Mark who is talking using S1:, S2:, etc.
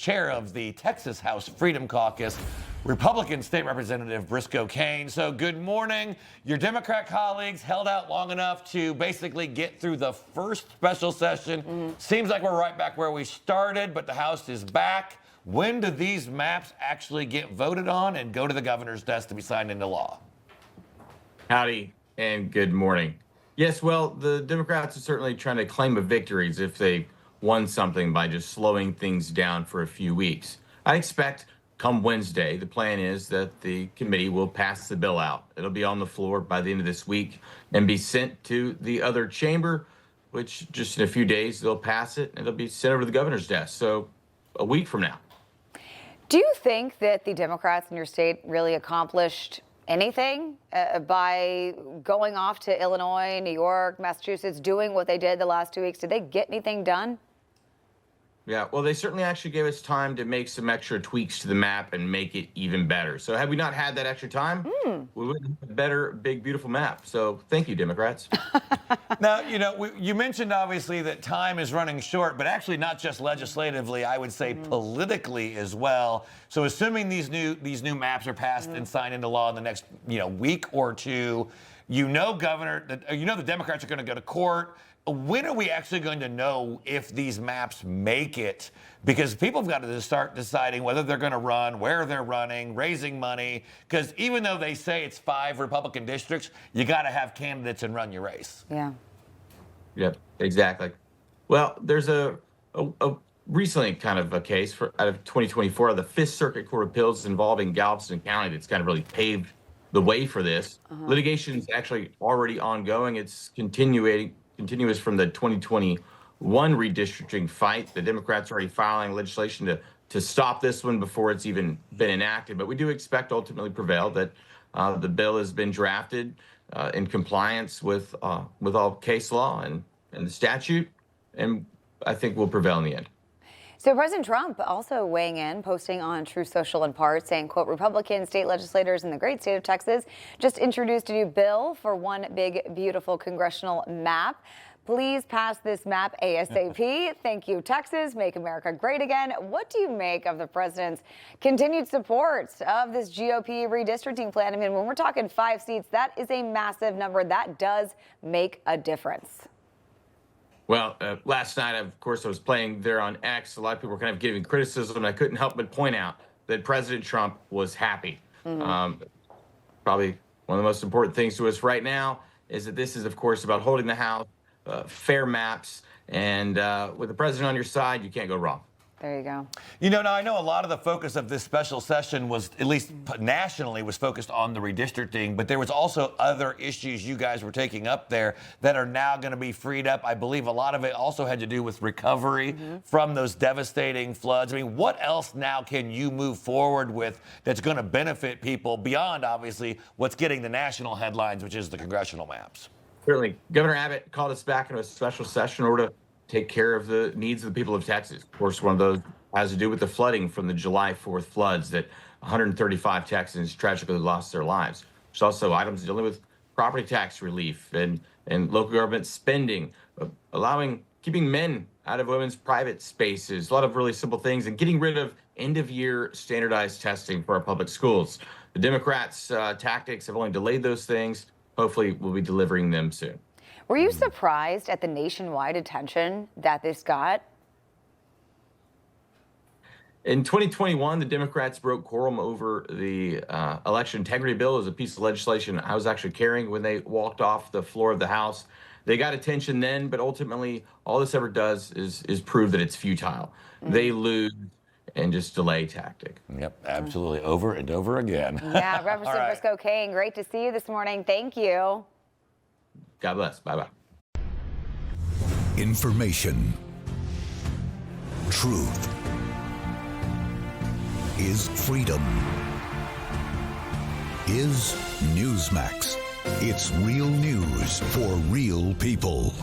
S1: chair of the Texas House Freedom Caucus, Republican State Representative Briscoe Cain. So good morning. Your Democrat colleagues held out long enough to basically get through the first special session. Seems like we're right back where we started, but the House is back. When do these maps actually get voted on and go to the governor's desk to be signed into law?
S2: Howdy and good morning. Yes, well, the Democrats are certainly trying to claim a victory as if they won something by just slowing things down for a few weeks. I expect come Wednesday, the plan is that the committee will pass the bill out. It'll be on the floor by the end of this week and be sent to the other chamber, which just in a few days they'll pass it and it'll be sent over to the governor's desk. So a week from now.
S3: Do you think that the Democrats in your state really accomplished anything by going off to Illinois, New York, Massachusetts, doing what they did the last 2 weeks? Did they get anything done?
S2: Yeah, well, they certainly actually gave us time to make some extra tweaks to the map and make it even better. So had we not had that extra time, we would have a better, big, beautiful map. So thank you, Democrats.
S1: Now, you know, you mentioned obviously that time is running short, but actually not just legislatively, I would say politically as well. So assuming these new maps are passed and signed into law in the next, week or two, the Democrats are going to go to court. When are we actually going to know if these maps make it? Because people have got to start deciding whether they're going to run, where they're running, raising money. Because even though they say it's 5 Republican districts, you got to have candidates and run your race.
S3: Yeah.
S2: Yep, exactly. Well, there's a recently kind of a case out of 2024 of the Fifth Circuit Court of Appeals involving Galveston County that's kind of really paved the way for this. Litigation is actually already ongoing. It's continuous from the 2021 redistricting fight. The Democrats are already filing legislation to stop this one before it's even been enacted. But we do expect ultimately prevail that the bill has been drafted in compliance with all case law and the statute, and I think will prevail in the end.
S3: So President Trump also weighing in, posting on Truth Social in part, saying, quote, Republican state legislators in the great state of Texas just introduced a new bill for one big, beautiful congressional map. Please pass this map ASAP. Thank you, Texas. Make America great again. What do you make of the president's continued support of this GOP redistricting plan? I mean, when we're talking 5 seats, that is a massive number. That does make a difference.
S2: Well, last night, of course, I was playing there on X. A lot of people were kind of giving criticism, and I couldn't help but point out that President Trump was happy. Probably one of the most important things to us right now is that this is, of course, about holding the House, fair maps, and with the president on your side, you can't go wrong.
S3: There you go.
S1: Now I know a lot of the focus of this special session was, at least nationally, was focused on the redistricting, but there was also other issues you guys were taking up there that are now going to be freed up. I believe a lot of it also had to do with recovery from those devastating floods. I mean, what else now can you move forward with that's going to benefit people beyond, obviously, what's getting the national headlines, which is the congressional maps?
S2: Certainly. Governor Abbott called us back into a special session in order to take care of the needs of the people of Texas. Of course, one of those has to do with the flooding from the July 4th floods that 135 Texans tragically lost their lives. There's also items dealing with property tax relief and local government spending, keeping men out of women's private spaces, a lot of really simple things, and getting rid of end-of-year standardized testing for our public schools. The Democrats' tactics have only delayed those things. Hopefully, we'll be delivering them soon.
S3: Were you surprised at the nationwide attention that this got?
S2: In 2021, the Democrats broke quorum over the election integrity bill as a piece of legislation I was actually carrying when they walked off the floor of the House. They got attention then, but ultimately, all this ever does is prove that it's futile. They lose and just delay tactic.
S1: Yep, absolutely, over and over again.
S3: Yeah, Representative Briscoe Cain, great to see you this morning. Thank you.
S2: God bless. Bye-bye.
S4: Information. Truth is freedom. Is Newsmax. It's real news for real people.